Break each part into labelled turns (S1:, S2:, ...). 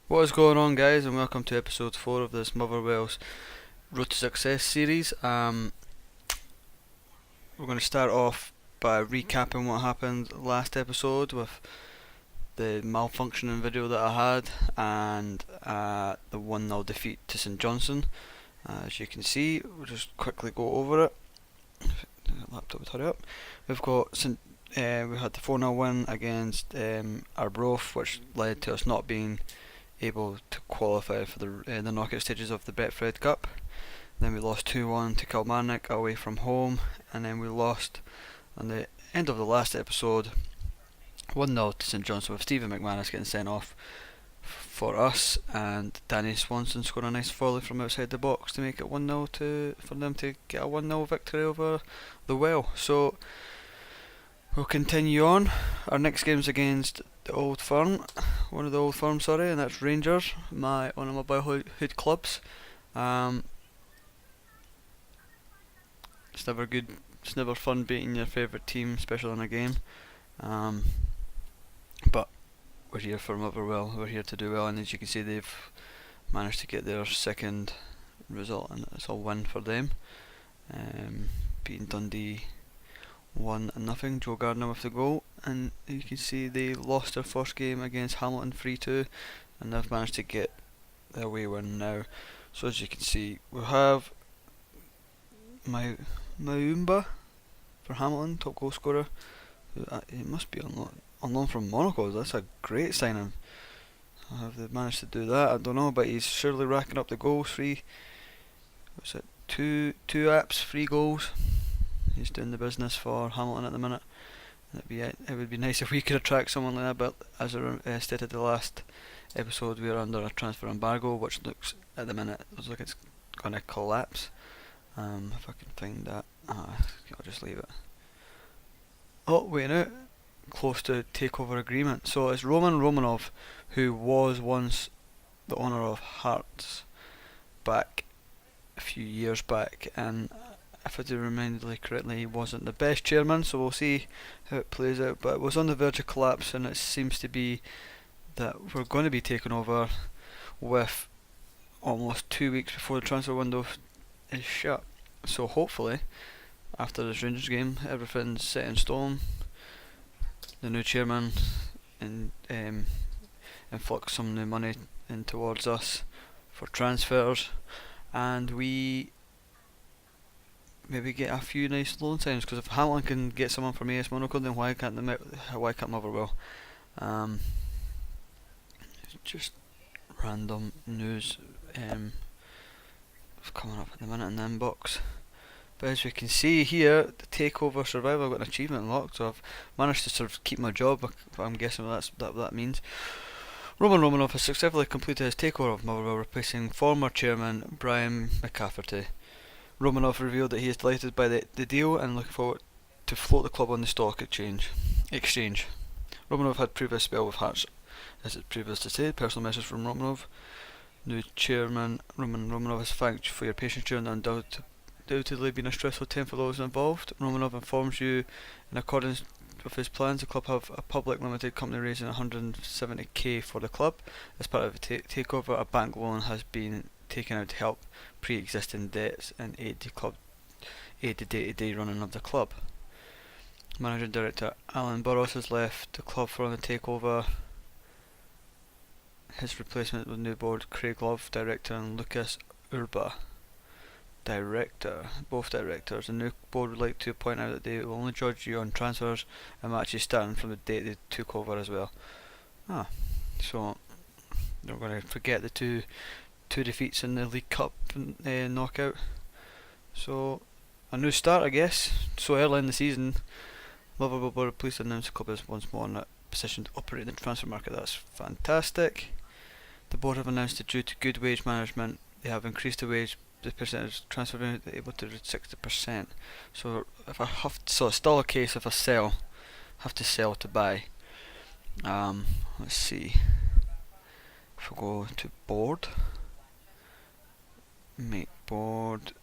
S1: What is going on, guys, and welcome to episode 4 of this Motherwell's Road to Success series. We're going to start off by recapping what happened last episode with the malfunctioning video that I had and the 1-0 defeat to St Johnstone. As you can see, we'll just quickly go over it. The laptop would hurry up. We've got we had the 4-0 win against Arbroath, which led to us not being able to qualify for the knockout stages of the Betfred Cup. Then we lost 2-1 to Kilmarnock away from home, and then we lost on the end of the last episode 1-0 to St Johnstone with Stephen McManus getting sent off for us, and Danny Swanson scoring a nice volley from outside the box to make it 1-0 for them to get a 1-0 victory over the Well. So we'll continue on. Our next game's against the Old Firm, one of the Old Firm, sorry, and that's Rangers, one of my boyhood clubs. It's never good. It's never fun beating your favourite team, especially in a game. But we're here for Motherwell. We're here to do well, and as you can see, they've managed to get their second result, and it's a win for them. Beating Dundee 1-0. Joe Gardner with the goal, and you can see they lost their first game against Hamilton 3-2, and they've managed to get their away win now. So as you can see, we have Maumba for Hamilton, top goal scorer. He must be on loan from Monaco. That's a great signing. Have they managed to do that? I don't know, but he's surely racking up the goals. What's it? Two apps, 3 goals. He's doing the business for Hamilton at the minute. It would be nice if we could attract someone like that, but as I stated the last episode, we are under a transfer embargo, which looks at the minute like it's going to collapse. If I can find that, I'll just leave it. Oh, wait now, close to takeover agreement. So it's Roman Romanov, who was once the owner of Hearts back a few years back, and if I do remember correctly, he wasn't the best chairman, so we'll see how it plays out. But it was on the verge of collapse, and it seems to be that we're going to be taken over with almost 2 weeks before the transfer window is shut. So hopefully, after this Rangers game, everything's set in stone. The new chairman influx some new money in towards us for transfers, and we maybe get a few nice loan signs, because if Hamilton can get someone from AS Monaco, then why can't Motherwell? Just random news coming up at the minute in the inbox. But as we can see here, the takeover survivor, I've got an achievement unlocked, so I've managed to sort of keep my job. I'm guessing that means. Roman Romanov has successfully completed his takeover of Motherwell, replacing former chairman Brian McCafferty. Romanov revealed that he is delighted by the deal and looking forward to float the club on the stock exchange. Romanov had previous spell with Hearts. As it's previous to say, personal message from Romanov. New chairman Roman Romanov has thanked you for your patience during the undoubtedly been a stressful time for those involved. Romanov informs you, in accordance with his plans, the club have a public limited company raising 170k for the club. As part of the takeover, a bank loan has been taken out to help pre-existing debts and aid the day-to-day running of the club. Managing director Alan Burrows has left the club for the takeover. His replacement with new board Craig Love, director, and Lucas Urba, director. Both directors. The new board would like to point out that they will only judge you on transfers and matches starting from the date they took over as well. So they're going to forget the two defeats in the League Cup knockout. So a new start, I guess. So early in the season, Liverpool Board are pleased to announce the club is once more in a position to operate in the transfer market. That's fantastic. The board have announced that due to good wage management, they have increased the percentage transfer revenue able to reach 60%. So it's still a case if I have to sell to buy. Let's see. If we go to board, make board.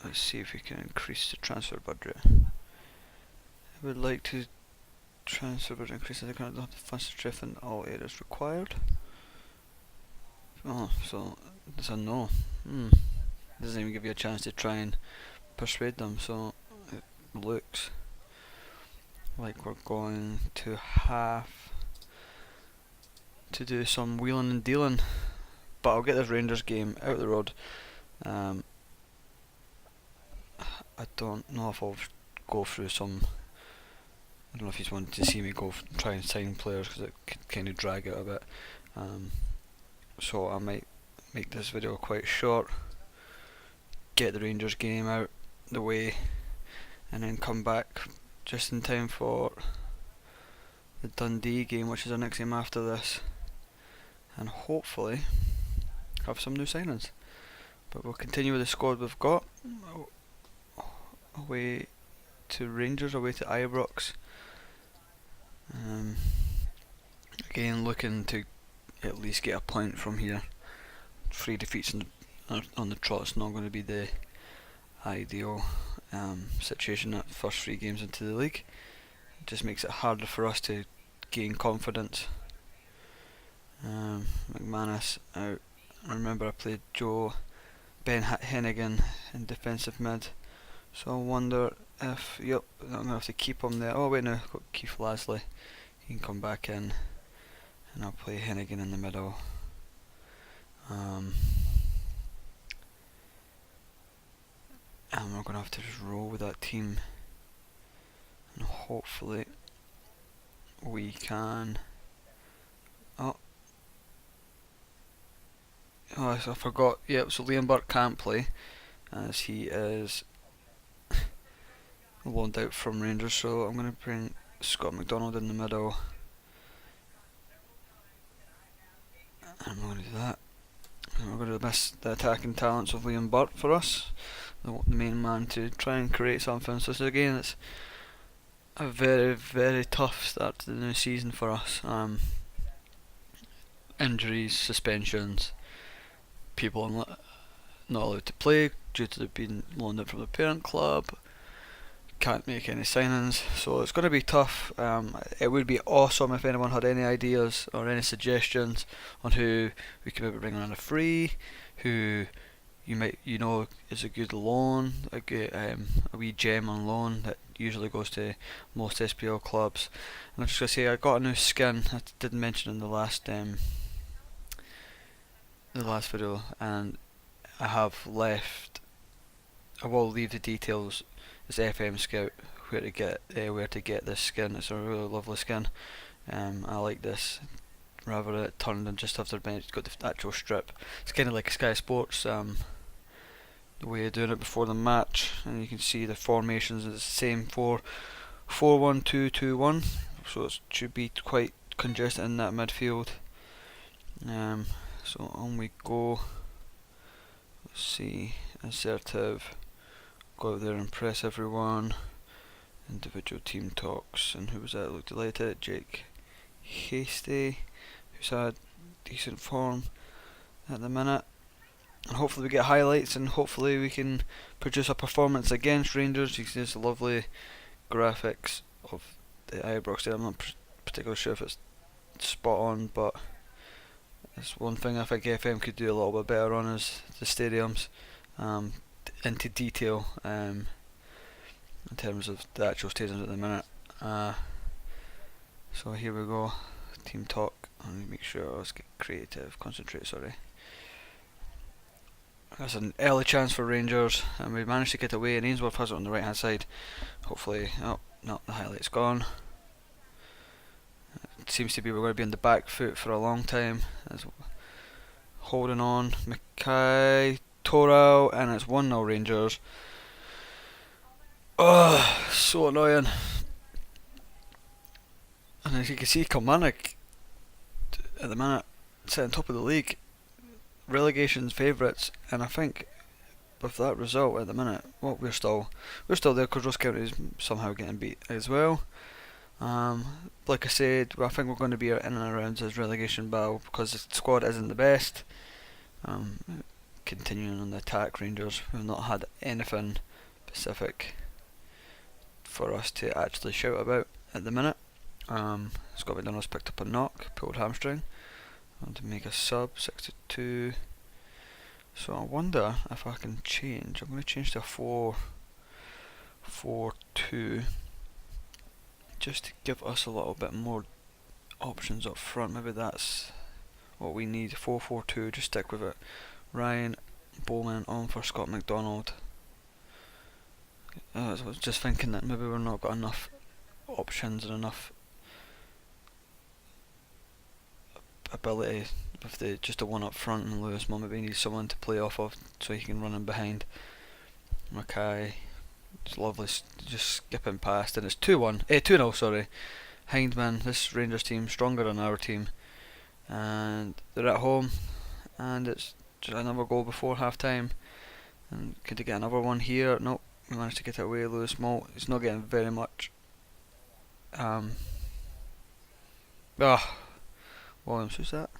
S1: Let's see if we can increase the transfer budget. I would like to transfer budget increase. I don't have the funds to drift in all areas required. Oh, so it's a no. Doesn't even give you a chance to try and persuade them. So it looks like we're going to have to do some wheeling and dealing. But I'll get this Rangers game out of the road. I don't know if I'll go through some. I don't know if you wanted to see me go try and sign players because it could kind of drag out a bit. So I might make this video quite short, get the Rangers game out the way, and then come back just in time for the Dundee game, which is our next game after this, and hopefully have some new signings. But we'll continue with the squad we've got. Away to Rangers, away to Ibrox. Again, looking to at least get a point from here. 3 defeats on the trot's not going to be the ideal situation at first 3 games into the league. It just makes it harder for us to gain confidence. McManus out. I remember I played Ben Hennigan in defensive mid, so I wonder if I'm going to have to keep him there. Oh wait, no, I've got Keith Lasley. He can come back in, and I'll play Hennigan in the middle. And we're going to have to just roll with that team, and hopefully we can. Oh, I forgot. Yep, so Liam Burke can't play as he is loaned out from Rangers, so I'm going to bring Scott McDonald in the middle. And we're going to do that. And we're going to miss the attacking talents of Liam Burke for us, the main man to try and create something. So again, it's a very, very tough start to the new season for us. Injuries, suspensions, people not allowed to play due to being loaned out from the parent club, can't make any signings, so it's going to be tough. It would be awesome if anyone had any ideas or any suggestions on who we could maybe bring on a free, who you know is a good loan, a wee gem on loan that usually goes to most SPL clubs. And I'm just going to say I got a new skin, I didn't mention in the last video, and I have left. I will leave the details. It's FMSCOUT where to get this skin. It's a really lovely skin. I like this rather than it turned and just after it's got the actual strip. It's kind of like Sky Sports. The way of doing it before the match, and you can see the formations is the same 4-1-2-2-1. So it should be quite congested in that midfield. So on we go. Let's see, assertive, go out there, impress everyone, individual team talks, and who was that? Look delighted, Jake Hasty, who's had decent form at the minute, and hopefully we get highlights, and hopefully we can produce a performance against Rangers. You can see this lovely graphics of the Ibrox there. I'm not particularly sure if it's spot on, but it's one thing I think FM could do a little bit better on is the stadiums, into detail, in terms of the actual stadiums at the minute. So here we go, team talk. Let me make sure let's get creative, concentrate, sorry. That's an early chance for Rangers, and we managed to get away, and Ainsworth has it on the right hand side. Hopefully, oh no, the highlight's gone. It seems to be we're going to be on the back foot for a long time. As holding on, Mackay, Toral, and it's 1-0 Rangers. Oh, so annoying. And as you can see, Kilmarnock at the minute sitting top of the league, relegation's favourites, and I think with that result at the minute, well, we're still there because Ross County is somehow getting beat as well. Like I said, I think we're going to be in and around this relegation battle because the squad isn't the best. Continuing on the attack, Rangers have not had anything specific for us to actually shout about at the minute. Scott McDonald's picked up a knock, pulled hamstring. want to make a sub 62. So I wonder if I can change. I'm going to change to a 4-4-2 just to give us a little bit more options up front. Maybe that's what we need. 4-4-2, just stick with it. Ryan Bowman on for Scott McDonald. I was just thinking that maybe we're not got enough options and enough ability with just the one up front, and Lewis Mull maybe needs someone to play off of so he can run in behind. Mackay, it's lovely, just skipping past, and it's 2-0, sorry. Hindman, this Rangers team stronger than our team, and they're at home, and it's just another goal before half time. And could they get another one here? Nope, we managed to get it away. Lewis Mull, he's not getting very much. Williams, who's that?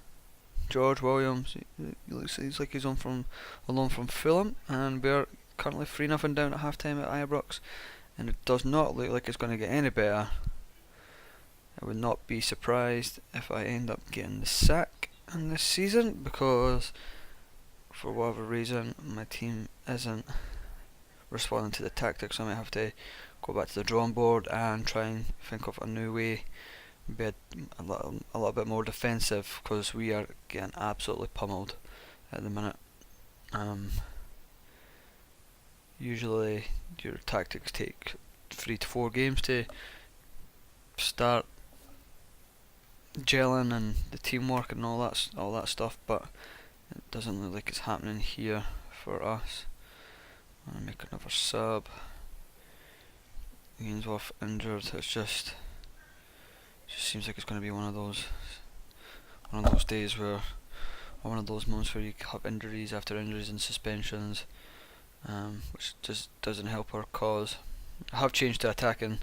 S1: George Williams. He looks like he's on loan from Fulham, and we're currently 3-0 down at half time at Ibrox, and it does not look like it's going to get any better. I would not be surprised if I end up getting the sack in this season, because for whatever reason my team isn't responding to the tactics. I might have to go back to the drawing board and try and think of a new way, be a little bit more defensive, because we are getting absolutely pummeled at the minute. Usually your tactics take 3 to 4 games to start gelling and the teamwork and all that stuff, but it doesn't look like it's happening here for us. I'm gonna make another sub. Ainsworth injured. It just seems like it's going to be one of those days where, or one of those months where you have injuries after injuries and suspensions, which just doesn't help our cause. I have changed to attacking.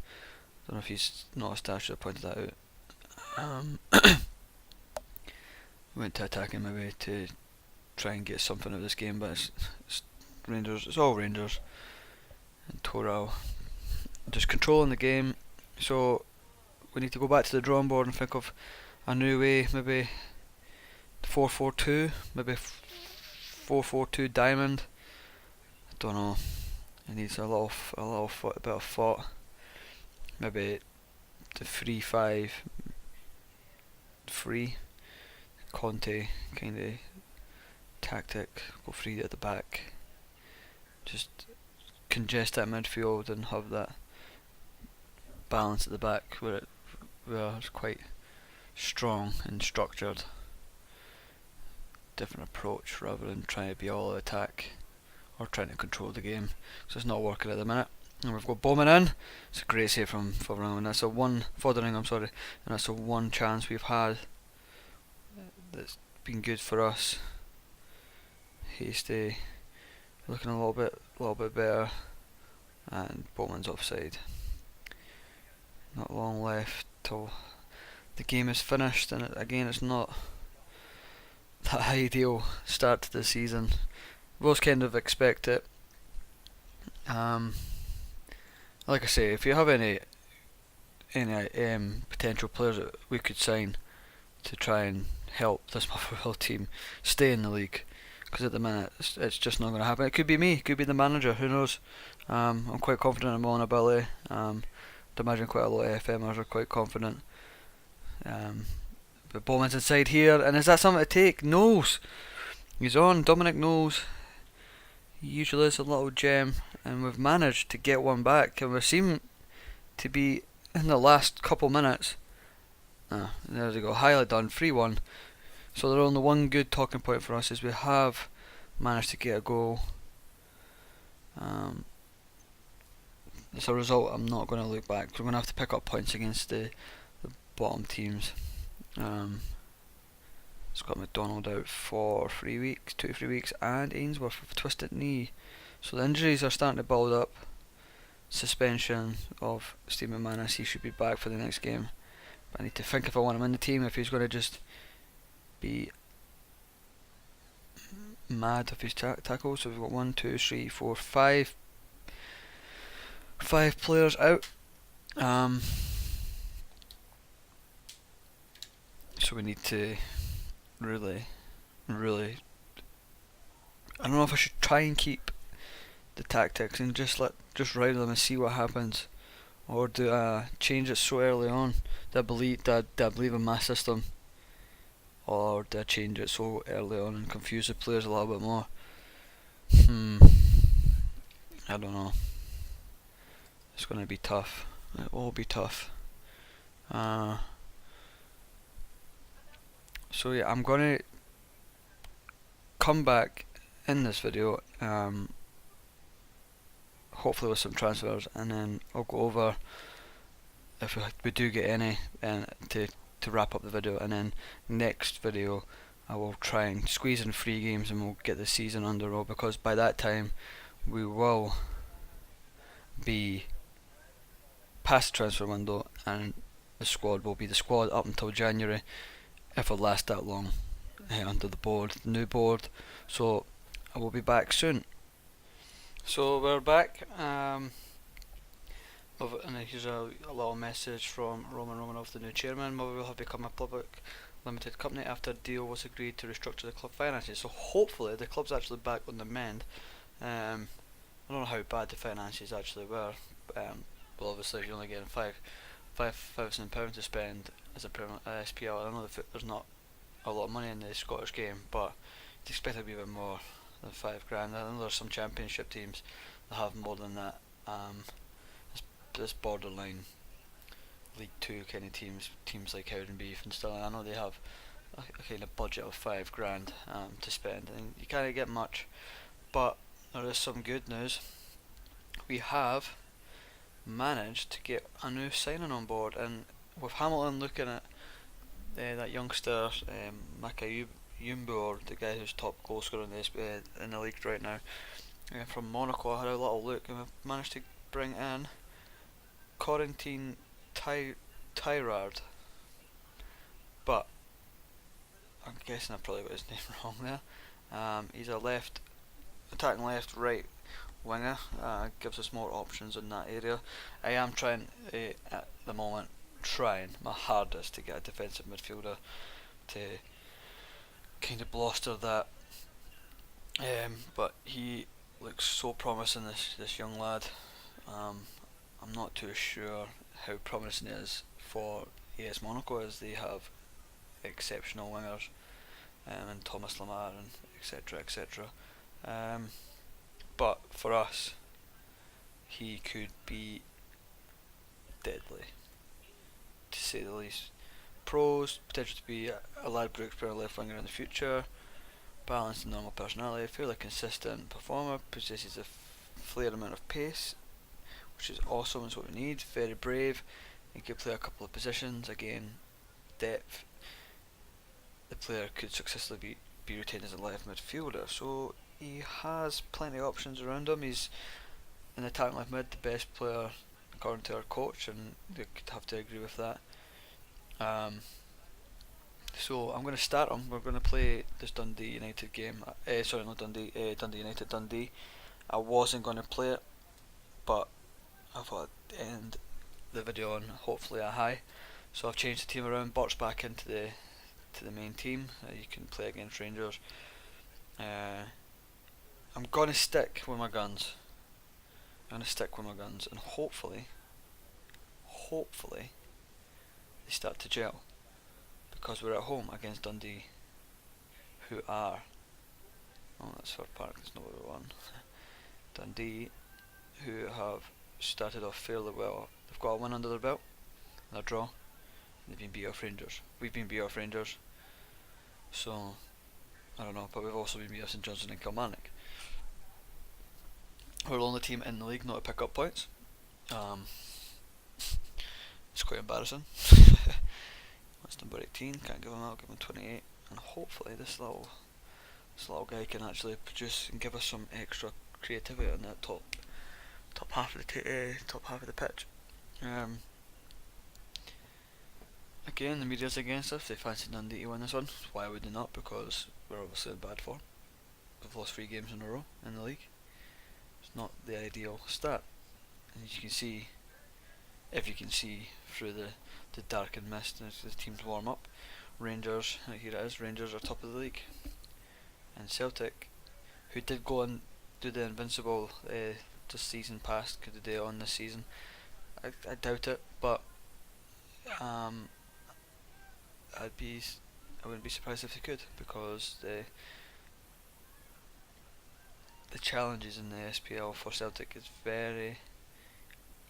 S1: Don't know if he's noticed. I should have pointed that out. Went to attacking maybe to try and get something out of this game, but it's Rangers. It's all Rangers. And Toral just controlling the game. So we need to go back to the drawing board and think of a new way. Maybe 4-4-2. Maybe 4-4-2 diamond. I don't know. It needs a bit of thought. Maybe the 3-5-3 Conte kind of tactic. Go 3 at the back. Just congest that midfield and have that balance at the back where it's quite strong and structured. Different approach rather than trying to be all attack or trying to control the game. So it's not working at the minute. And we've got Bowman in. It's a great save from Fotheringham. That's a one Fotheringham, sorry, and that's the one chance we've had that's been good for us. Hasty looking a little bit better, and Bowman's offside. Not long left till the game is finished, and it's not that ideal start to the season. Most kind of expect it. Like I say, if you have any potential players that we could sign to try and help this Motherwell team stay in the league, because at the minute it's just not going to happen. It could be me, it could be the manager, who knows. I'm quite confident in my own ability. I'd imagine quite a lot of FMers are quite confident. But Bowman's inside here, and is that something to take? Knows. He's on. Dominic knows. He usually is a little gem, and we've managed to get one back, and we seem to be in the last couple minutes. There we go. Highly done. 3-1. So the only one good talking point for us is we have managed to get a goal. As a result, I'm not going to look back. We're going to have to pick up points against the bottom teams. Scott McDonald out for 3 weeks, 2-3 weeks, and Ainsworth with a twisted knee. So the injuries are starting to build up. Suspension of Steve McManus, he should be back for the next game. But I need to think if I want him in the team, if he's going to just be mad with his tackles. So we've got 1, 2, 3, 4, 5 players out. So we need to really, really, I don't know if I should try and keep the tactics and just ride them and see what happens, or do I change it so early on that I believe in my system, or do I change it so early on and confuse the players a little bit more? I don't know. It's going to be tough. It will be tough. So yeah, I'm going to come back in this video, hopefully with some transfers, and then I'll go over if we do get any, and to wrap up the video, and then next video I will try and squeeze in 3 games and we'll get the season under row, because by that time we will be past the transfer window and the squad will be the squad up until January, if it lasts that long, under the new board. So I will be back soon. So we're back. And here's a little message from Roman Romanov, the new chairman. Motherwell have become a public limited company after a deal was agreed to restructure the club finances. So hopefully the club's actually back on the mend. I don't know how bad the finances actually were. Well, obviously, if you're only getting £5,000 to spend as a SPL, I know there's not a lot of money in the Scottish game, but you'd expect it to be a bit more than £5,000. I know there's some Championship teams that have more than that. This borderline League Two kind of teams like Howden Beef and Stirling, I know they have a kind of budget of £5,000 to spend, and you can't get much. But there is some good news. We have managed to get a new signing on board, and with Hamilton looking at that youngster Makayumbu, or the guy who's top goal scorer in the league right now, from Monaco, I had a little look and we've managed to bring in Corentin Tyrard, but I'm guessing I probably got his name wrong there. He's a attacking left right winger, gives us more options in that area. I am trying at the moment, my hardest to get a defensive midfielder to kind of bluster that, but he looks so promising, this young lad. I'm not too sure how promising it is for AS Monaco, as they have exceptional wingers, and Thomas Lamar and etc. But for us, he could be deadly, to say the least. Pros: potential to be a Ladbrokes player left winger in the future. Balanced and normal personality, fairly consistent performer, possesses a fair amount of pace, which is awesome, is what we need. Very brave, he could play a couple of positions. Again, depth. The player could successfully be retained as a left midfielder, so he has plenty of options around him. He's in the attacking left mid, the best player according to our coach, and they could have to agree with that. So I'm going to start him. We're going to play this Dundee United game. Sorry, not Dundee. Dundee United, Dundee. I wasn't going to play it, but I thought I'd end the video on hopefully a high. So I've changed the team around. Bart's back into the main team. You can play against Rangers. I'm going to stick with my guns. And hopefully they start to gel, because we're at home against Dundee, who are, oh, that's Fir Park, that's not what we won. Dundee, who have started off fairly well. They've got a win under their belt, and a draw. They've been beat off Rangers. We've been beat off Rangers. So, I don't know, but we've also been beat off St Johnstone and Kilmarnock. We're the only team in the league not to pick up points. It's quite embarrassing. That's number 18, can't give him out, give him 28, and hopefully this little guy can actually produce and give us some extra creativity on that top half of the pitch. Again, the media's against us. They fancy Dundee to win this one. Why would they not? Because we're obviously in bad form. We've lost 3 games in a row in the league. It's not the ideal start, and as you can see, if you can see through the dark and mist as the teams warm up, Rangers, here it is, Rangers are top of the league. And Celtic, who did go and do the invincible this season past, could they do it on this season? I doubt it, but um, I wouldn't be surprised if they could, because the challenges in the SPL for Celtic is very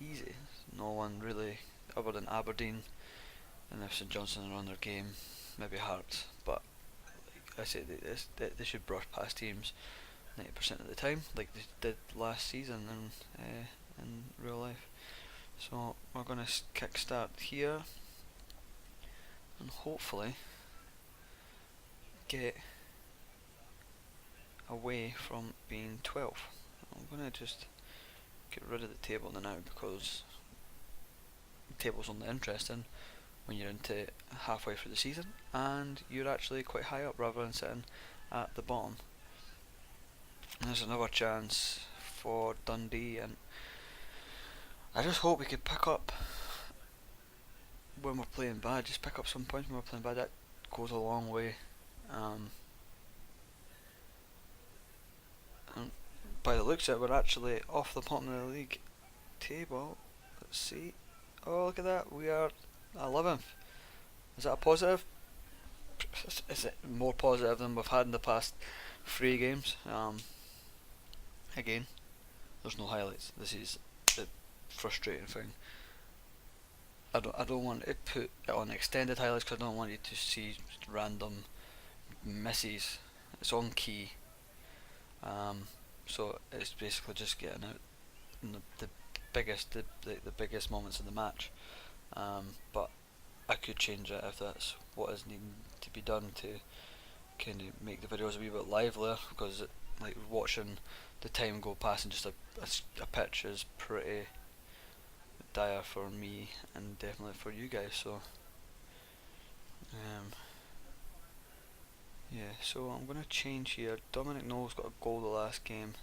S1: easy. No one really, other than Aberdeen, and if St Johnstone are on their game, maybe Hearts, but like I say, they should brush past teams 90% of the time, like they did last season in real life. So we're going to kick start here, and hopefully get away from being 12. I'm going to just get rid of the table now, because the table's only interesting when you're into halfway through the season and you're actually quite high up rather than sitting at the bottom. And there's another chance for Dundee, and I just hope we could pick up when we're playing bad. Just pick up some points when we're playing bad. That goes a long way. And by the looks of it, we're actually off the bottom of the league table. Let's see. Oh, look at that. We are 11th. Is that a positive? Is it more positive than we've had in the past 3 games? Again, there's no highlights. This is the frustrating thing. I don't want to put it on extended highlights, because I don't want you to see random misses. It's on key. So it's basically just getting out the biggest moments of the match. But I could change it if that's what is needing to be done to kind of make the videos a wee bit livelier, because like watching the time go past in just a pitch is pretty dire for me and definitely for you guys. So yeah, so I'm going to change here. Dominic Knowles got a goal the last game,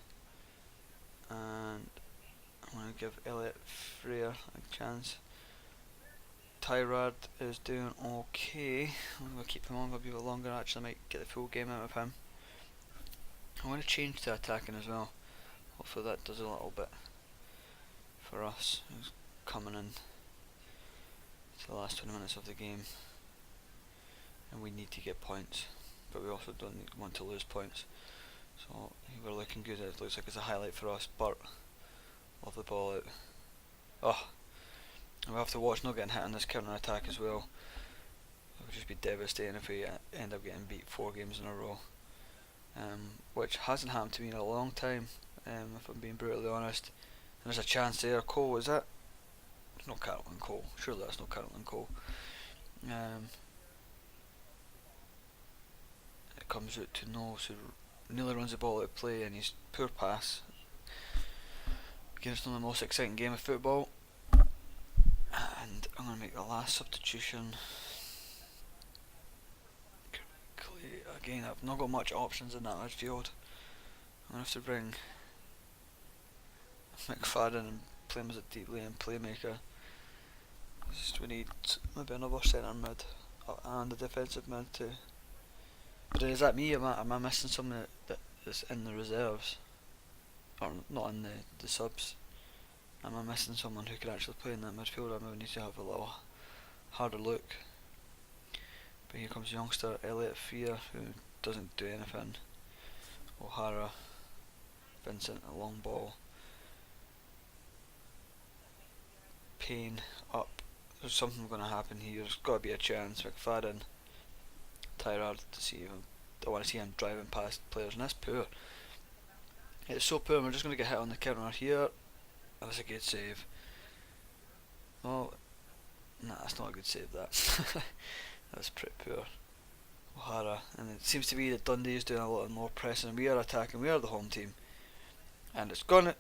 S1: and I'm going to give Elliot Freer a chance. Tyrad is doing okay. I'm going to keep him on for a bit longer. Actually, I might get the full game out of him. I want to change to attacking as well. Hopefully that does a little bit for us. Who's coming in to the last 20 minutes of the game, and we need to get points, but we also don't want to lose points. So we're looking good. It looks like it's a highlight for us. Burt, off the ball out. Oh, we'll have to watch not getting hit on this counter attack as well. It would just be devastating if we end up getting beat 4 games in a row, which hasn't happened to me in a long time, if I'm being brutally honest. And there's a chance there. Cole, is that? It's not Carolyn Cole. Surely that's not Carolyn Cole. It comes out to Knowles, who nearly runs the ball out of play, and his poor pass gives them the most exciting game of football. And I'm going to make the last substitution. Again, I've not got much options in that midfield. I'm going to have to bring McFadden and play him as a deep lane playmaker. We need maybe another centre mid and a defensive mid too. But is that me? Am I missing someone that's in the reserves? Or not in the subs? Am I missing someone who could actually play in that midfield? I maybe need to have a little harder look. But here comes youngster Elliot Freer, who doesn't do anything. O'Hara, Vincent, a long ball. Payne up. There's something going to happen here. There's got to be a chance. McFadden, Tyrard to see him. I want to see him driving past players, and that's poor. It's so poor. We're just going to get hit on the counter here. That's a good save. Oh, nah, that's not a good save. That that's pretty poor. O'Hara, and it seems to be that Dundee is doing a lot more pressing. We are attacking. We are the home team, and it's gonna.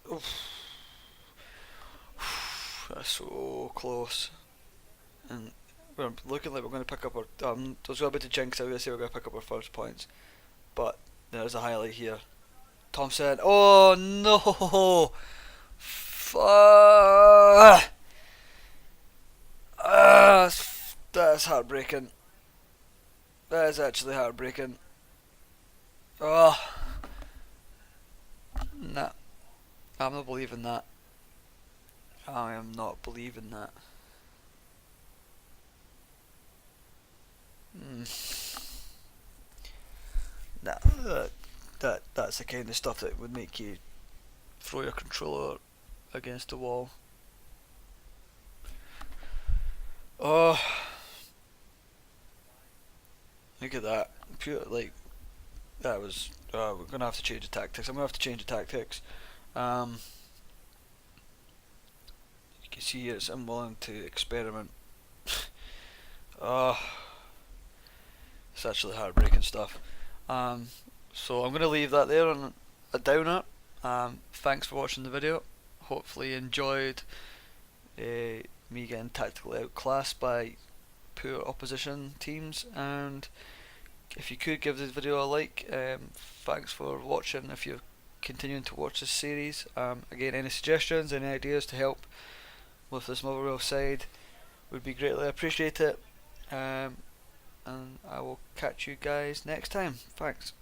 S1: That's so close, and we're looking like we're going to pick up our. There's a bit of jinx. I was going to say we're going to pick up our first points, but there's a highlight here. Thompson. Oh no! That's heartbreaking. That is actually heartbreaking. Oh, nah, I'm not believing that. I am not believing that. Mm. Nah, that's the kind of stuff that would make you throw your controller against the wall. Oh, look at that. Pure, like, that was. We're gonna have to change the tactics. I'm gonna have to change the tactics. Um, you can see it's unwilling to experiment. Oh, it's actually heartbreaking stuff. Um, so I'm gonna leave that there on a downer. Thanks for watching the video. Hopefully you enjoyed me getting tactically outclassed by poor opposition teams, and if you could give this video a like. Thanks for watching if you're continuing to watch this series. Again, any suggestions, any ideas to help with this Motherwell side would be greatly appreciated. And I will catch you guys next time. Thanks.